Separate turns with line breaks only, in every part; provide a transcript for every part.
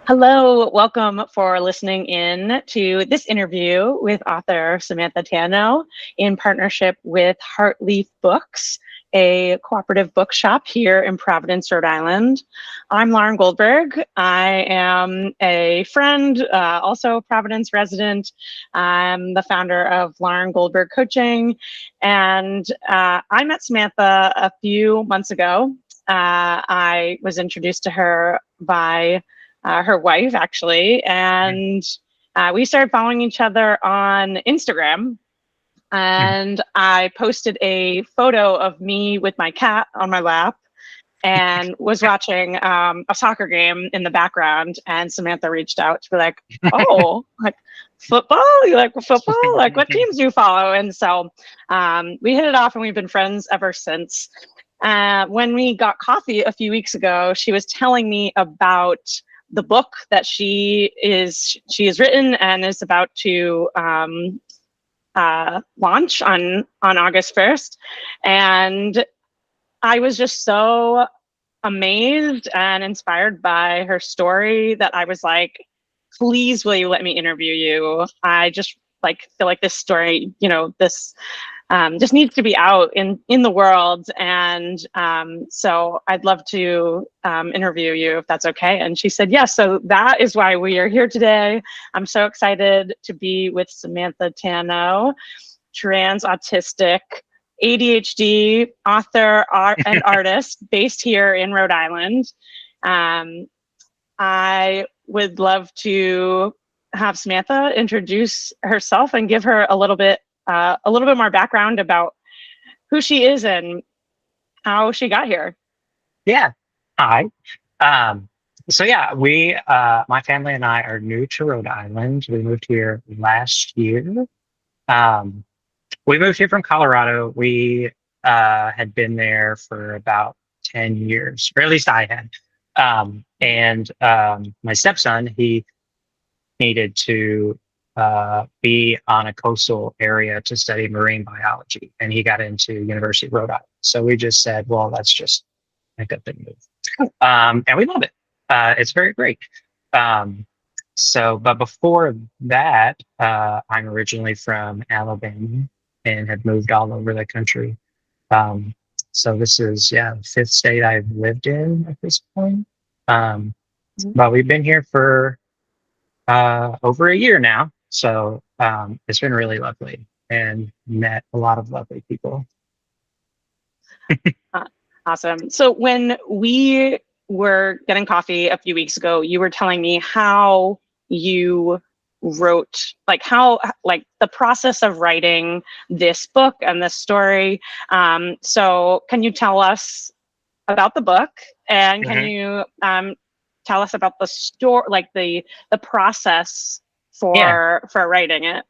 Hello, welcome for listening in to this interview with author Samantha Tano in partnership with Heartleaf Books, a cooperative bookshop here in Providence, Rhode Island. I'm Lauren Goldberg. I am a friend, also a Providence resident. I'm the founder of Lauren Goldberg Coaching, and I met Samantha a few months ago. I was introduced to her by her wife, actually. And we started following each other on Instagram. And I posted a photo of me with my cat on my lap and was watching a soccer game in the background. And Samantha reached out to be like, oh, like football? You like football? Like, what teams do you follow? And so we hit it off and we've been friends ever since. When we got coffee a few weeks ago, she was telling me about the book that she has written and is about to launch on August 1st. And I was just so amazed and inspired by her story that I was like, please, will you let me interview you? I just feel like this story, this just needs to be out in the world. And so I'd love to interview you if that's okay. And she said, yes. So that is why we are here today. I'm so excited to be with Samantha Tano, trans autistic, ADHD author and artist based here in Rhode Island. I would love to have Samantha introduce herself and give her a little bit more background about who she is and how she got here.
Yeah. Hi. So yeah, my family and I are new to Rhode Island. We moved here last year. Um, we moved here from Colorado. We had been there for about 10 years, or at least I had. And my stepson, he needed to be on a coastal area to study marine biology, and he got into University of Rhode Island. So we just said, well, let's just make a big move. And we love it. It's very great. Um, but before that, I'm originally from Alabama and have moved all over the country. Um, so this is, the fifth state I've lived in at this point. Um, but we've been here for over a year now. So it's been really lovely and met a lot of lovely people.
Awesome. So when we were getting coffee a few weeks ago, you were telling me how you wrote, the process of writing this book and this story. So can you tell us about the book, and can you tell us about the story, like the process for writing it?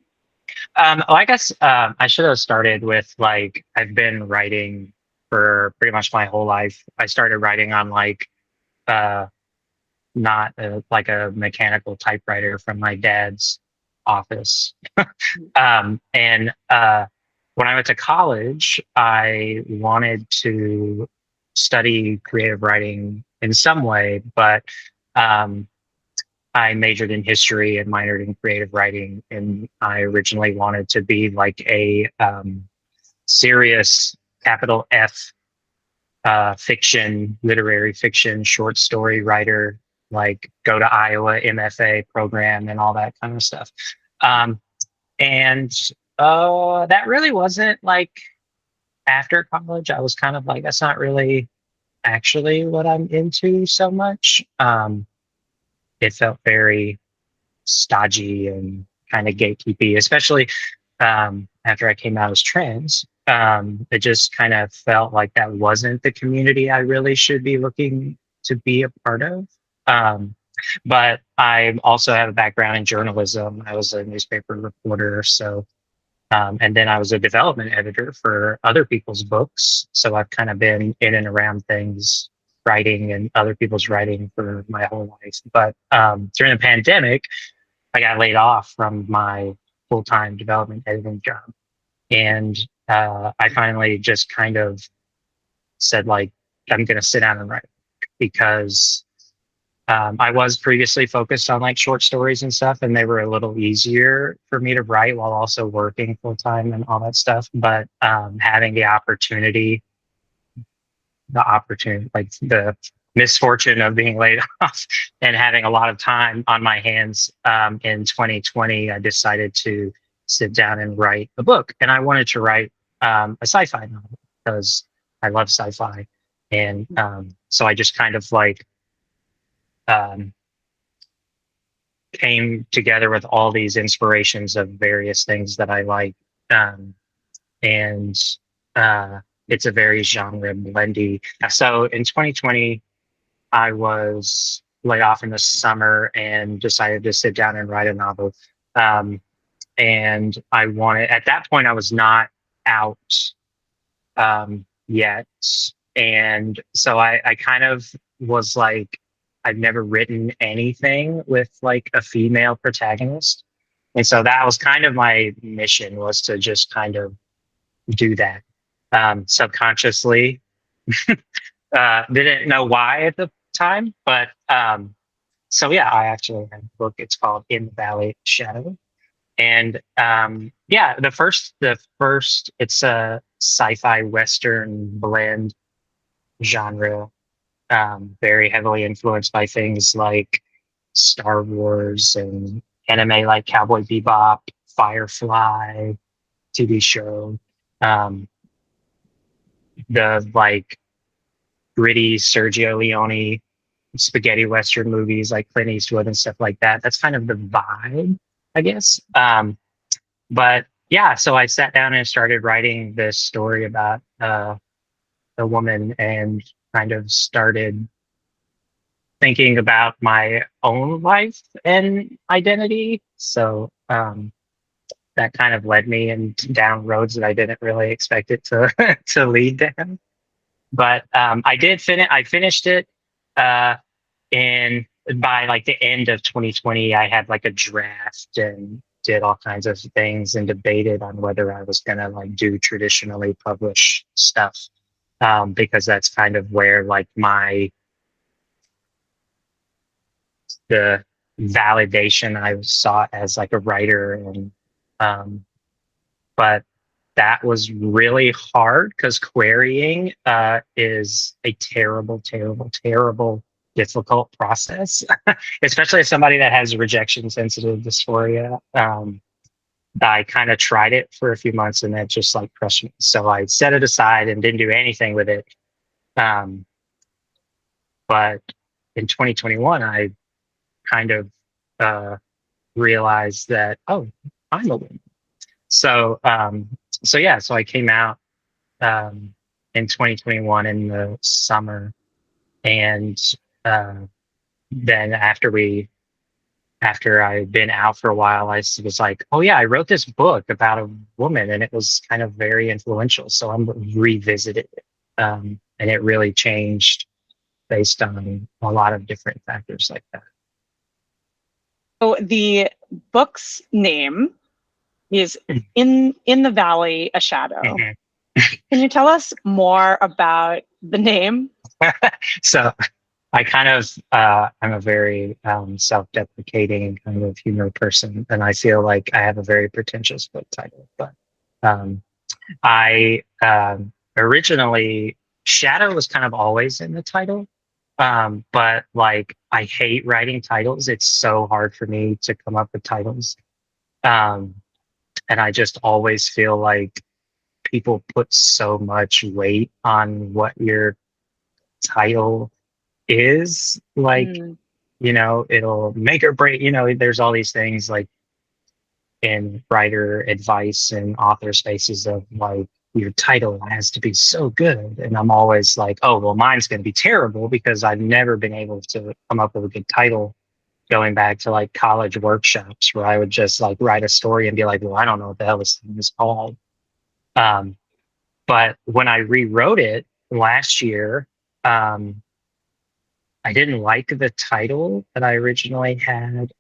Well, I guess I should have started with I've been writing for pretty much my whole life. I started writing on uh, not like a mechanical typewriter from my dad's office. And when I went to college, I wanted to study creative writing in some way, but I majored in history and minored in creative writing. And I originally wanted to be like a serious capital F fiction, literary fiction, short story writer, like go to Iowa MFA program and all that kind of stuff. And that really wasn't after college. I was kind of like, that's not really actually what I'm into so much. It felt very stodgy and kind of gatekeepy, especially after I came out as trans. It just kind of felt like that wasn't the community I really should be looking to be a part of. But I also have a background in journalism. I was a newspaper reporter, and then I was a development editor for other people's books. So I've kind of been in and around things, writing and other people's writing for my whole life. But during the pandemic, I got laid off from my full-time development editing job. And I finally just kind of said, I'm going to sit down and write because I was previously focused on like short stories and stuff, and they were a little easier for me to write while also working full time and all that stuff. But having like the misfortune of being laid off and having a lot of time on my hands in 2020, I decided to sit down and write a book. And I wanted to write a sci-fi novel because I love sci-fi. And so I just kind of like um, came together with all these inspirations of various things that I like. Um, and it's a very genre blendy. So in 2020, I was laid off in the summer and decided to sit down and write a novel. And at that point, I was not out yet. And so I kind of was like, I've never written anything with like a female protagonist. And so that was kind of my mission, was to just kind of do that subconsciously. Didn't know why at the time, but so yeah, I actually have a book. It's called In the Valley of Shadow. And yeah, the first it's a sci-fi western blend genre, very heavily influenced by things like Star Wars and anime like Cowboy Bebop, Firefly, TV show, um, the like gritty Sergio Leone spaghetti western movies like Clint Eastwood and stuff like that. That's kind of the vibe, I guess. But yeah, so I sat down and started writing this story about a woman, and kind of started thinking about my own life and identity. So that kind of led me down roads that I didn't really expect it to to lead down. But I did finish. I finished it, and by like the end of 2020, I had like a draft and did all kinds of things and debated on whether I was gonna like do traditionally published stuff, because that's kind of where like the validation I sought as like a writer. And but that was really hard because querying is a terrible, terrible, terrible, difficult process, especially as somebody that has rejection sensitive dysphoria. I kind of tried it for a few months and that just like crushed me. So I set it aside and didn't do anything with it. Um, but in 2021, I kind of realized that, oh, I'm a woman. So so yeah, so I came out in 2021 in the summer, and then after I'd been out for a while, was like, oh yeah, I wrote this book about a woman, and it was kind of very influential. So I'm revisited it, and it really changed based on a lot of different factors like that.
So the book's name is in the Valley, a Shadow. Can you tell us more about the name?
So I kind of I'm a very self-deprecating kind of humor person, and I feel like I have a very pretentious book title. But I originally, Shadow was kind of always in the title, but like I hate writing titles. It's so hard for me to come up with titles, and I just always feel like people put so much weight on what your title is. Like, it'll make or break. There's all these things like in writer advice and author spaces of like, your title has to be so good. And I'm always like, oh, well, mine's going to be terrible because I've never been able to come up with a good title, going back to like college workshops where I would just like write a story and be like, well, I don't know what the hell this thing is called. But when I rewrote it last year, I didn't like the title that I originally had,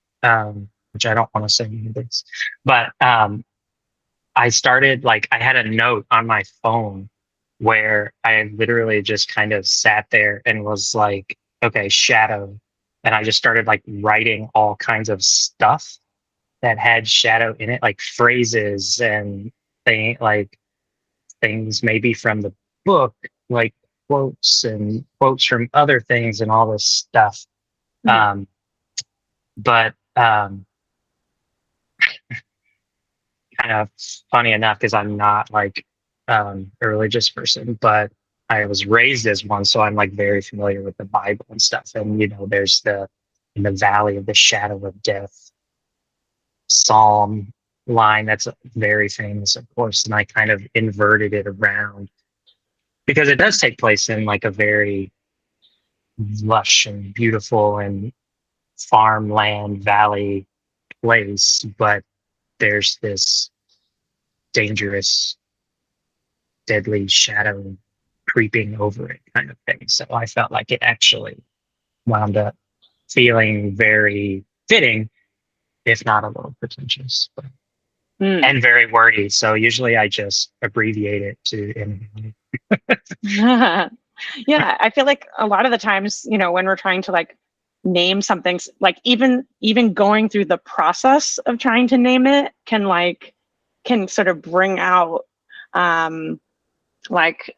which I don't want to say any of this, but I started like, I had a note on my phone where I literally just kind of sat there and was like, okay, Shadow. and I just started like writing all kinds of stuff that had shadow in it, like phrases and like things maybe from the book, like quotes and quotes from other things and all this stuff.
Mhm.
But kind of funny enough, because I'm not like a religious person, but I was raised as one, so I'm like very familiar with the Bible and stuff. And there's the in the valley of the shadow of death psalm line that's very famous, of course. And I kind of inverted it around because it does take place in like a very lush and beautiful and farmland valley place, but there's this dangerous, deadly shadow creeping over it kind of thing. So I felt like it actually wound up feeling very fitting, if not a little pretentious,
Mm.
and very wordy. So usually I just abbreviate it to NMA.
Yeah, I feel like a lot of the times, when we're trying to like name something, like even going through the process of trying to name it can sort of bring out like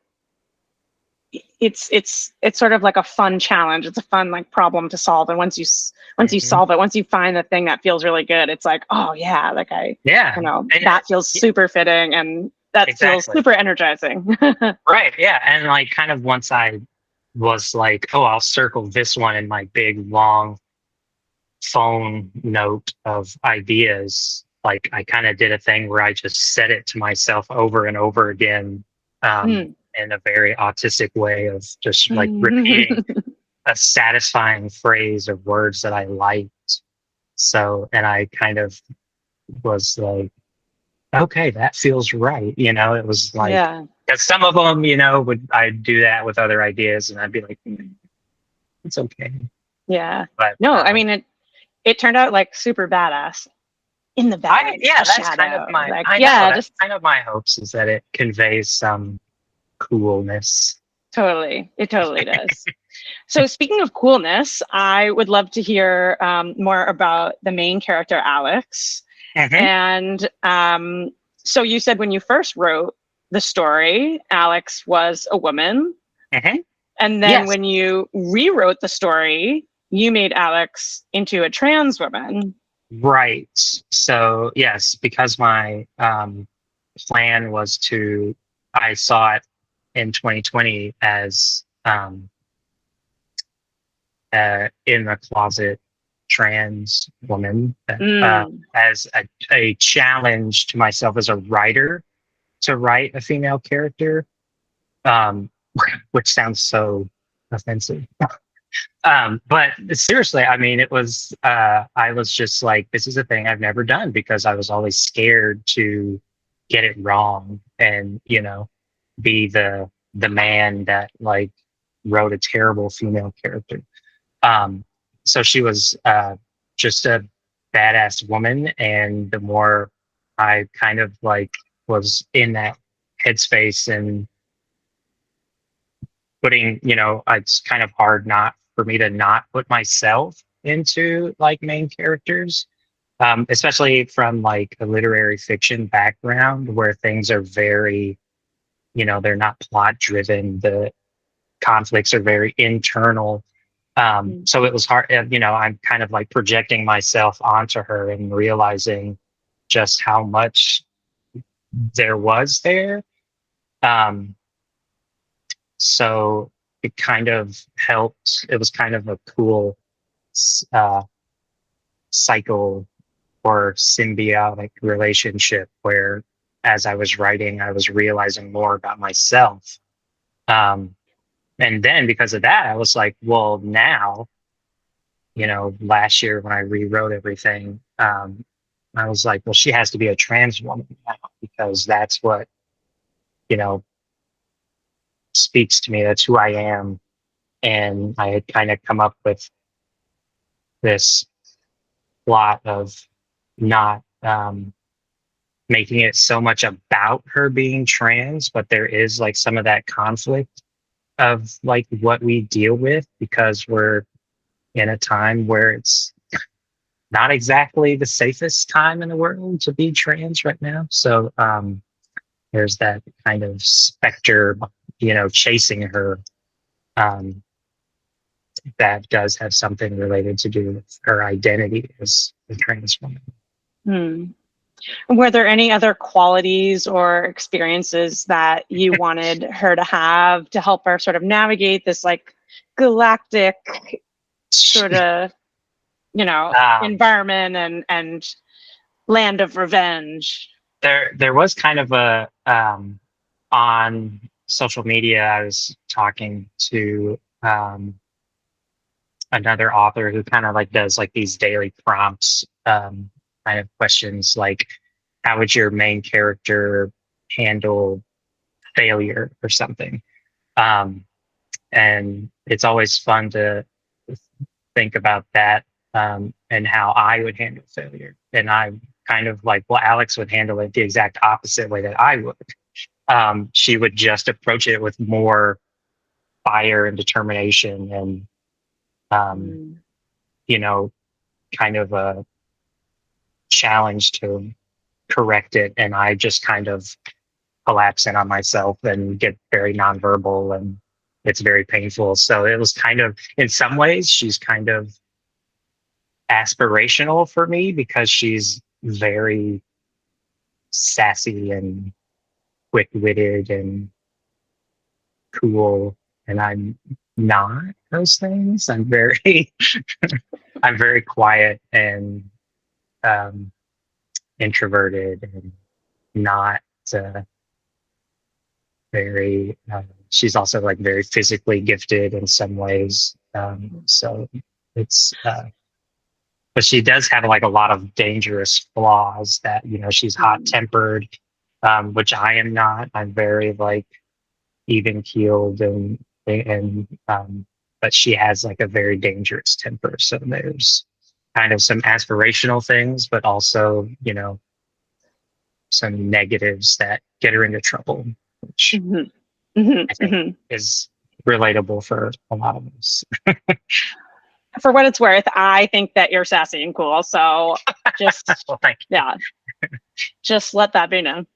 it's sort of like a fun challenge. It's a fun like problem to solve, and once you
Mhm.
solve it, once you find the thing that feels really good, it's like, oh yeah, like
Yeah, and
that feels super fitting, and that feels
exactly.
super energizing.
Right. Yeah. And like kind of once I was like, oh, I'll circle this one in my big long phone note of ideas. Like I kind of did a thing where I just said it to myself over and over again,
Mm.
in a very autistic way of just like repeating a satisfying phrase of words that I liked. So, and I kind of was like, okay, that feels right. It was like,
Yeah.
because some of them, I'd do that with other ideas and I'd be like, it's okay.
Yeah.
But
No, I mean it turned out like super badass in the valley,
yeah,
a
that's kind of
shadow.
my,
Like,
I know,
yeah,
that's
just
kind of my hopes is that it conveys some coolness.
totally. It totally does. So speaking of coolness, I would love to hear more about the main character, Alix.
Hmm.
And so you said when you first wrote the story, Alix was a woman.
Hmm.
And then
Yes,
when you rewrote the story, you made Alix into a trans woman.
right. So, yes, because my plan was I saw it in 2020 as in the closet trans woman,
Mm.
as a challenge to myself as a writer to write a female character, um, which sounds so offensive. But seriously, I mean, I was just like, this is a thing I've never done because I was always scared to get it wrong and, be the man that like wrote a terrible female character. Um, so she was just a badass woman, and the more I kind of like was in that headspace and putting, it's kind of hard not for me to not put myself into like main characters, especially from like a literary fiction background where things are very, they're not plot driven. The conflicts are very internal.
Mm.
So it was hard, I'm kind of like projecting myself onto her and realizing just how much there was there. Um, so it kind of helped. It was kind of a cool uh, cycle or symbiotic relationship where as I was writing, I was realizing more about myself. Um, and then because of that, I was like, well, now, last year when I rewrote everything, I was like, well, she has to be a trans woman now because that's what, you know, speaks to me. That's who I am. And I had kind of come up with this plot of not making it so much about her being trans, but there is like some of that conflict of like what we deal with because we're, in a time where it's not exactly the safest time in the world to be trans right now. So there's that kind of specter, chasing her. Um, that does have something related to do with her identity as a trans woman.
Hmm. Were there any other qualities or experiences that you wanted her to have to help her sort of navigate this like galactic sort of, environment and land of revenge?
There was kind of a on social media. I was talking to another author who kind of like does like these daily prompts, kind of questions like, how would your main character handle failure or something? And it's always fun to think about that, and how I would handle failure. And I'm kind of like, well, Alix would handle it the exact opposite way that I would. She would just approach it with more fire and determination and, you know, kind of a challenge to correct it. And I just kind of collapse in on myself and get very nonverbal, and it's very painful. So it was kind of, in some ways, she's kind of aspirational for me because she's very sassy and quick-witted and cool, and I'm not those things. I'm very I'm very quiet and introverted and not very she's also like very physically gifted in some ways, so it's but she does have like a lot of dangerous flaws that, she's hot tempered, which I am not. I'm very like even keeled and but she has like a very dangerous temper. So there's kind of some aspirational things, but also, some negatives that get her into trouble, which I think is relatable for a lot of us.
For what it's worth, I think that you're sassy and cool. So just,
well, thank you.
Yeah, just let that be known.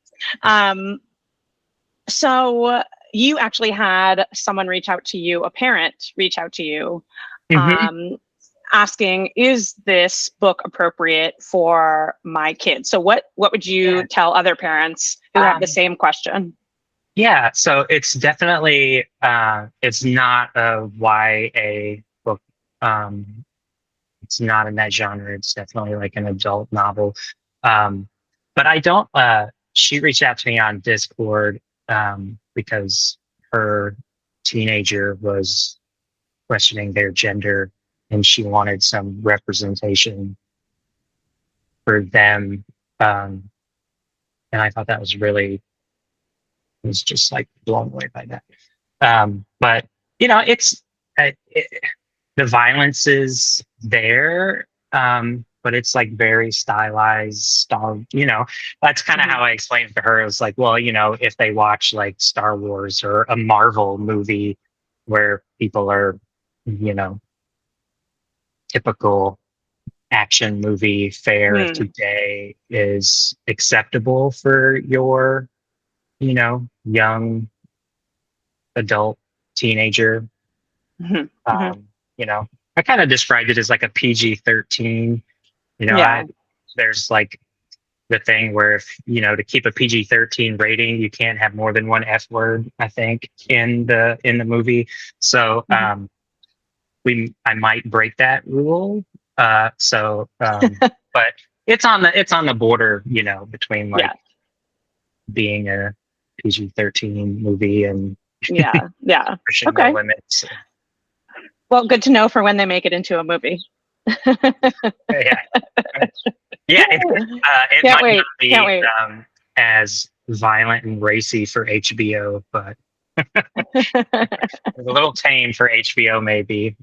So you actually had someone reach out to you, a parent reach out to you, asking, is this book appropriate for my kids? So what would you tell other parents who have the same question?
Yeah, so it's definitely it's not a YA book. It's not in that genre. It's definitely like an adult novel. But I don't she reached out to me on Discord because her teenager was questioning their gender and she wanted some representation for them. And I thought that was really, was just like blown away by that. But it's the violence is there, but it's like very stylized Star. That's kind of how I explained it to her. It was like, well, if they watch like Star Wars or a Marvel movie where people are, typical action movie fare of today is acceptable for your, young adult teenager. I kind of described it as like a PG-13. There's like the thing where if, to keep a PG-13 rating, you can't have more than one F word, I think, in the movie. So I might break that rule. But it's on the border, between like being a PG-13 movie and pushing the limits.
Well, good to know for when they make it into a movie.
It might not be as violent and racy for HBO, but a little tame for HBO, maybe.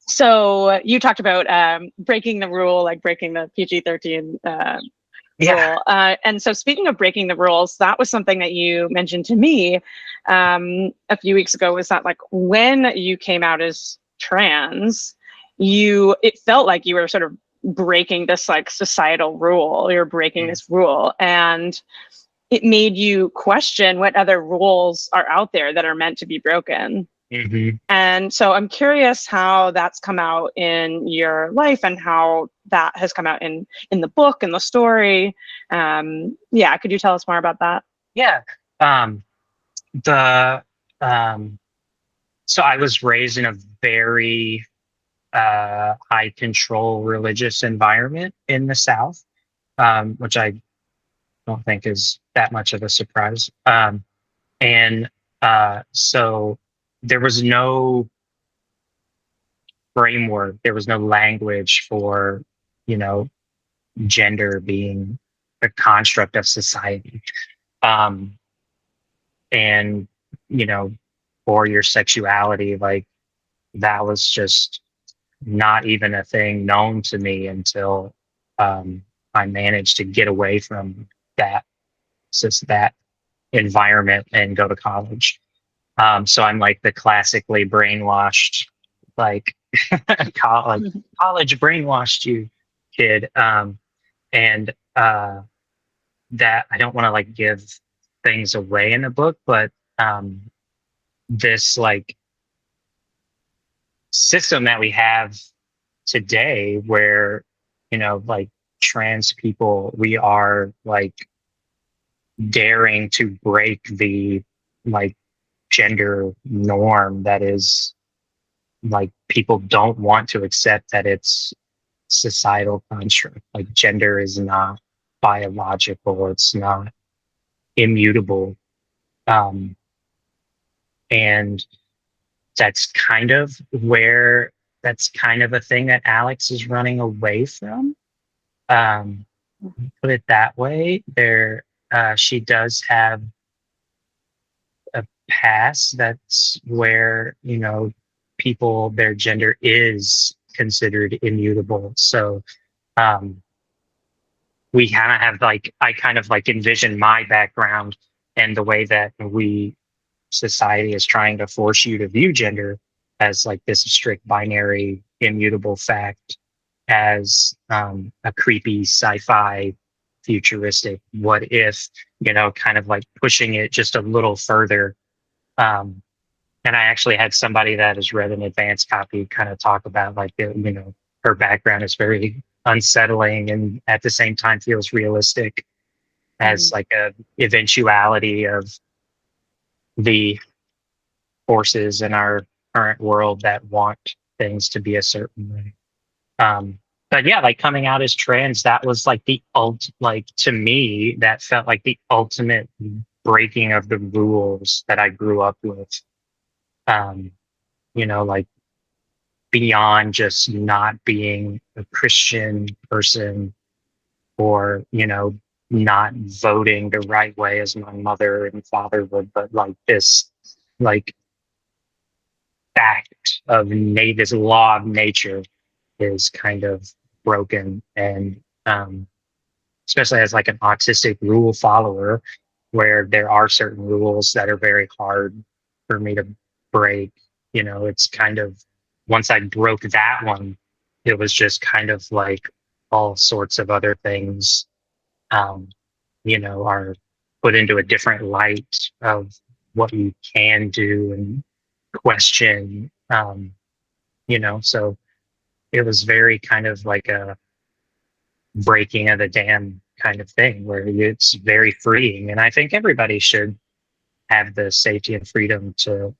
So you talked about breaking the rule, like breaking the PG-13
Yeah.
rule. And so, speaking of breaking the rules, that was something that you mentioned to me a few weeks ago. Was that like when you came out as trans, it felt like you were sort of breaking this like societal rule. You're breaking
Mm.
this rule, and it made you question what other rules are out there that are meant to be broken.
Mm-hmm.
And so I'm curious how that's come out in your life and how that has come out in the book and the story. Yeah, could you tell us more about that?
Yeah. Um, the so I was raised in a very high control religious environment in the South, which I don't think is that much of a surprise. And so there was no framework, there was no language for, you know, gender being a construct of society. Um, and, you know, or your sexuality, like that was just not even a thing known to me until um, I managed to get away from that, just that environment and go to college. So I'm like the classically brainwashed, like, like college brainwashed you kid. And that I don't want to like give things away in the book, but um, this like system that we have today where, you know, like trans people, we are like daring to break the like gender norm that is like people don't want to accept that it's societal construct. Like gender is not biological, it's not immutable. Um, and that's kind of where that's kind of a thing that Alix is running away from. Um, put it that way. She does have a past that's where, you know, people, their gender is considered immutable. So um, we kind of have like, I kind of like envision my background and the way that society is trying to force you to view gender as like this strict binary immutable fact, as a creepy sci-fi futuristic what if, you know, kind of like pushing it just a little further. um, and I actually had somebody that has read an advanced copy kind of talk about like you know, her background is very unsettling and at the same time feels realistic as
Mhm.
like a eventuality of the forces in our current world that want things to be a certain way. But yeah, like coming out as trans, that was like like to me, that felt like the ultimate breaking of the rules that I grew up with. Um, you know, like beyond just not being a Christian person or, you know, not voting the right way as my mother and father would, but like this, like fact of this law of nature is kind of broken. And especially as like an autistic rule follower, where there are certain rules that are very hard for me to break, you know, it's kind of, once I broke that one, it was just kind of like all sorts of other things, um, you know, are put into a different light of what you can do and question, you know, so it was very kind of like a breaking of the dam kind of thing where it's very freeing. And I think everybody should have the safety and freedom to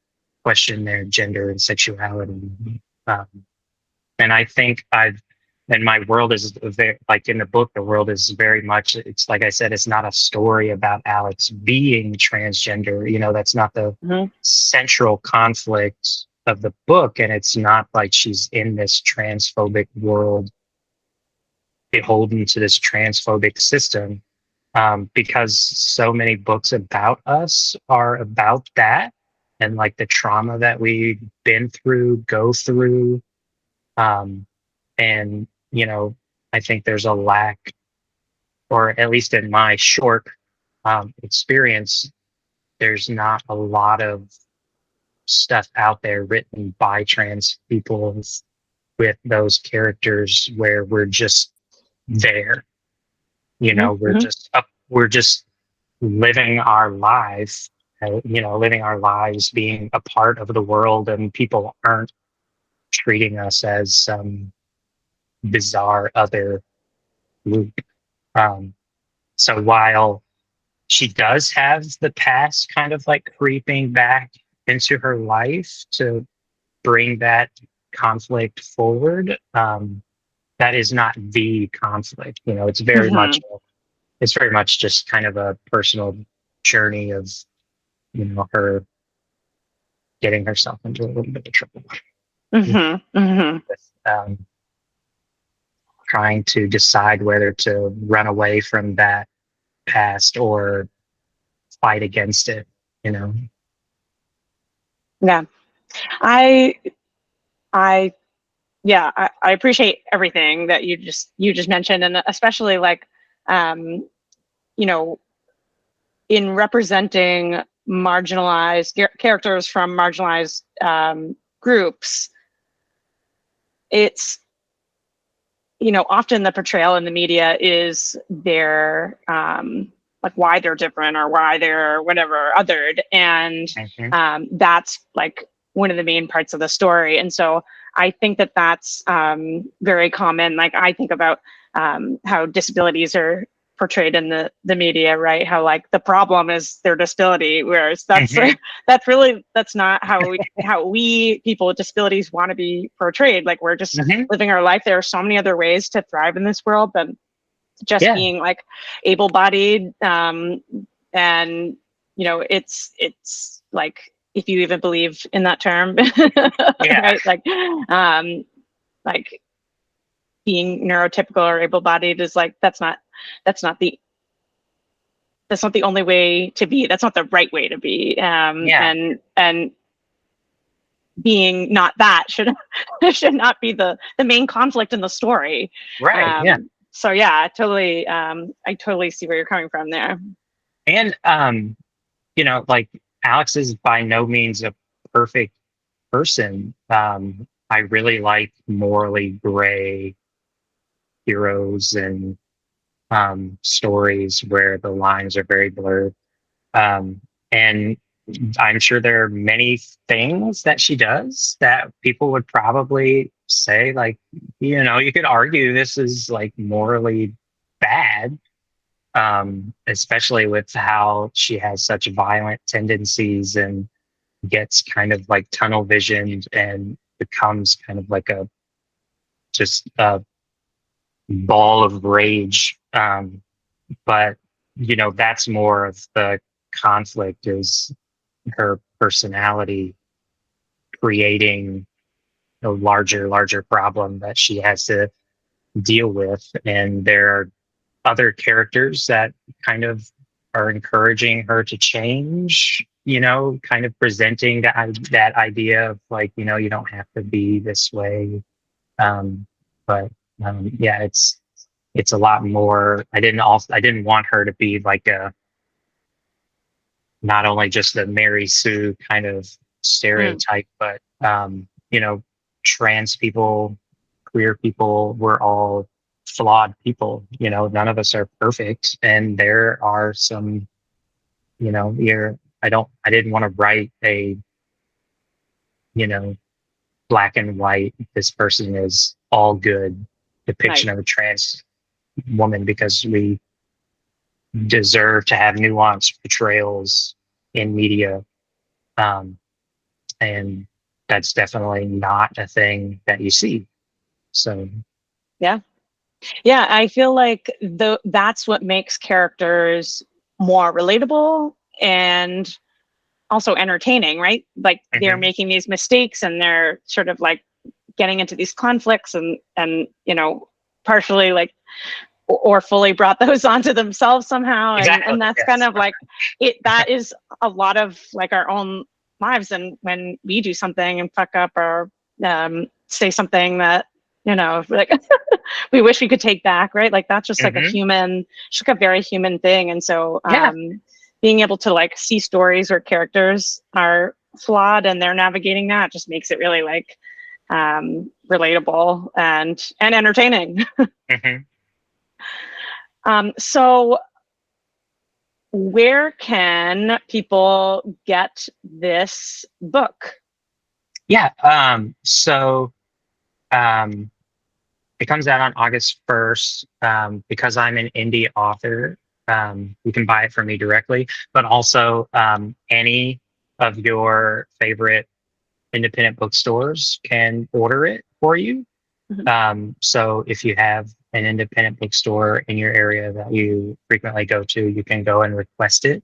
question their gender and sexuality. Um, and I think and my world is very, like in the book, the world is very much, it's like I said, it's not a story about Alix being transgender. You know, that's not the
Mhm.
central conflict of the book. And it's not like she's in this transphobic world beholden to this transphobic system, because so many books about us are about that and like the trauma that we've been through, go through. And, you know, I think there's a lack or at least in my short experience, there's not a lot of stuff out there written by trans people with those characters where we're just there. We're just living our lives, living our lives, being a part of the world, and people aren't treating us as some bizarre other group. So while she does have the past kind of like creeping back into her life to bring that conflict forward, that is not the conflict. It's very much just kind of a personal journey of her getting herself into a little bit of trouble. With, trying to decide whether to run away from that past or fight against it.
Yeah. I appreciate everything that you just mentioned, and especially like in representing marginalized characters from marginalized groups. It's often the portrayal in the media is their like why they're different or why they're whatever othered, and that's like one of the main parts of the story. And so I think that that's very common. Like I think about how disabilities are portrayed in the media, right? How like the problem is their disability, whereas that's that's not how we people with disabilities want to be portrayed. Like we're just living our life. There are so many other ways to thrive in this world than just being like able-bodied, and it's like, if you even believe in that term, right? Like being neurotypical or able-bodied is like that's not the only way to be. That's not the right way to be. And being not that should not be the main conflict in the story.
Right.
So I totally see where you're coming from there.
And like Alix is by no means a perfect person. I really like morally gray heroes and stories where the lines are very blurred. And I'm sure there are many things that she does that people would probably say, like, you could argue this is like morally bad, especially with how she has such violent tendencies and gets kind of like tunnel visioned and becomes kind of like a ball of rage. But that's more of the conflict, is her personality creating a larger problem that she has to deal with. And there are other characters that kind of are encouraging her to change, kind of presenting that idea of like, you don't have to be this way. But it's a lot more. I didn't want her to be like not only just the Mary Sue kind of stereotype, but trans people, queer people, we're all flawed people. None of us are perfect, and there are some. I didn't want to write a black and white, this person is all good depiction of a trans woman, because we deserve to have nuanced portrayals in media, and that's definitely not a thing that you see. So
I feel like that's what makes characters more relatable and also entertaining, right? Like they're making these mistakes and they're sort of like getting into these conflicts and partially like or fully brought those onto themselves somehow.
Exactly.
And that's kind of like it. That is a lot of like our own lives. And when we do something and fuck up or say something that like we wish we could take back, right? Like that's just like a
Hmm.
human, just like a very human thing. And so
Yeah.
being able to like see stories where characters are flawed and they're navigating that just makes it really like relatable and entertaining.
Hmm.
So where can people get this book?
Yeah. So um, it comes out on August 1st. Because I'm an indie author, you can buy it from me directly, but also any of your favorite independent bookstores can order it for you.
Mhm.
So if you have an independent bookstore in your area that you frequently go to, you can go and request it,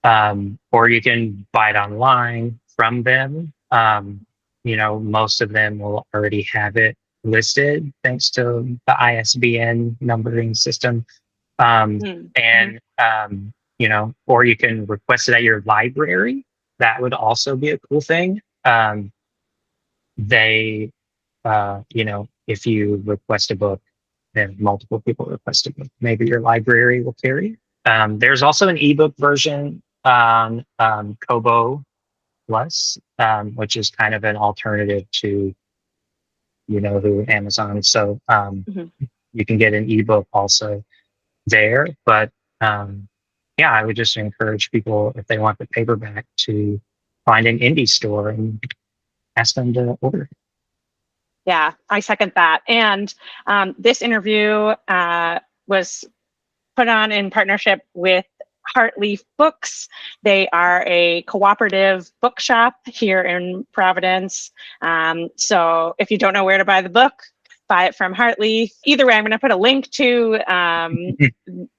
or you can buy it online from them. Most of them will already have it listed thanks to the ISBN numbering system.
Mhm.
Or you can request it at your library. That would also be a cool thing. They if you request a book, then multiple people request a book, maybe your library will carry it. There's also an ebook version on Kobo Plus, which is kind of an alternative to who Amazon. So
Mhm.
you can get an ebook also there. But yeah, I would just encourage people, if they want the paperback, to find an indie store and ask them to order.
Yeah, I second that. And this interview was put on in partnership with Heartleaf Books. They are a cooperative bookshop here in Providence. So if you don't know where to buy the book, buy it from Heartleaf. Either way, I'm going to put a link to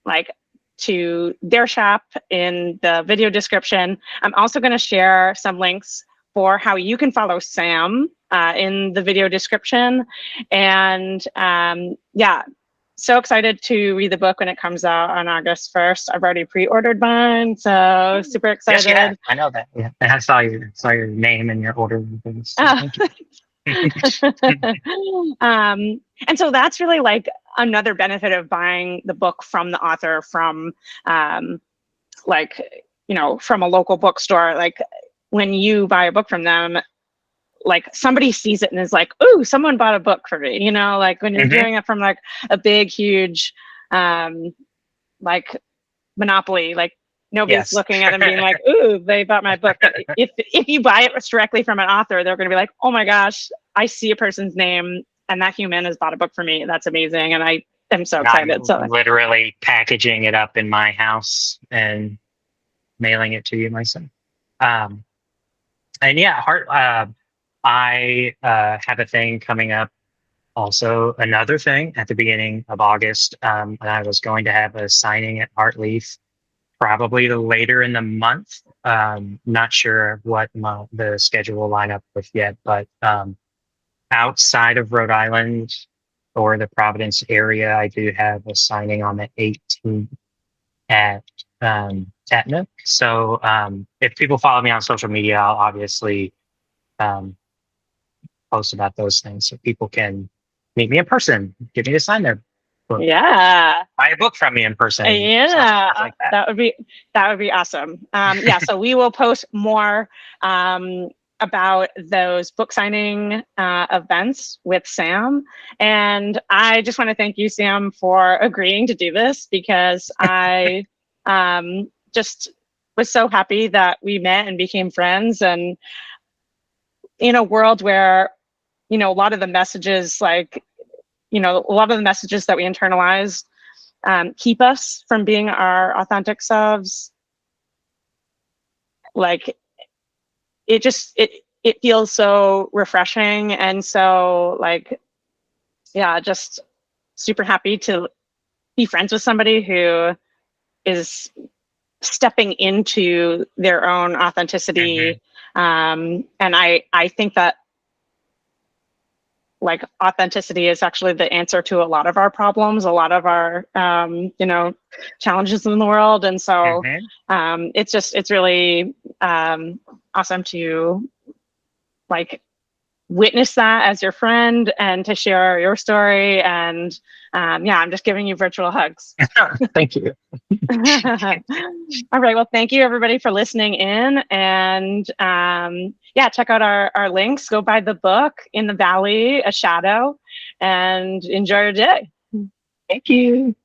like to their shop in the video description. I'm also going to share some links for how you can follow Sam in the video description. And yeah, so excited to read the book when it comes out on August 1st. I've already pre-ordered mine, so super
Yes, you have.
excited.
I know that. Yeah, and I saw your name and your order and things. So
Uh,
thank you.
and so that's really like another benefit of buying the book from the author from um, like, from a local bookstore. Like when you buy a book from them, like somebody sees it and is like, "Ooh, someone bought a book for me." Like when you're
Hmm.
doing it from like a big, huge, um, like Monopoly, like nobody's
Yes.
looking at them being like, "Ooh, they bought my book." But if you buy it directly from an author, they're going to be like, "Oh my gosh, I see a person's name, and that human has bought a book for me. That's amazing," and I am so
And
excited.
I'm
So
literally packaging it up in my house and mailing it to you myself. Um, and yeah, I have a thing coming up. Also, another thing at the beginning of August, and I was going to have a signing at Heartleaf probably later in the month. Not sure what the schedule will line up with yet, but outside of Rhode Island or the Providence area, I do have a signing on the 18th at Tatnook. So if people follow me on social media, I'll obviously um, post about those things so people can meet me in person, get me to sign their book,
yeah,
buy a book from me in person,
yeah,
stuff like that.
that would be awesome. Yeah, so we will post more um, about those book signing events with Sam. And I just want to thank you, Sam, for agreeing to do this because I just was so happy that we met and became friends. And in a world where, a lot of the messages, like, a lot of the messages that we internalize keep us from being our authentic selves. Like it feels so refreshing and so like, yeah, just super happy to be friends with somebody who is stepping into their own
Hmm.
authenticity. And I think that like authenticity is actually the answer to a lot of our problems, a lot of our challenges in the world. And so
Hmm.
it's really awesome to like witness that as your friend and to share your story. And yeah, I'm just giving you virtual hugs.
Thank you.
All right. Well, thank you everybody for listening in. And yeah, check out our links. Go buy the book, In the Valley, A Shadow, and enjoy your day.
Thank you.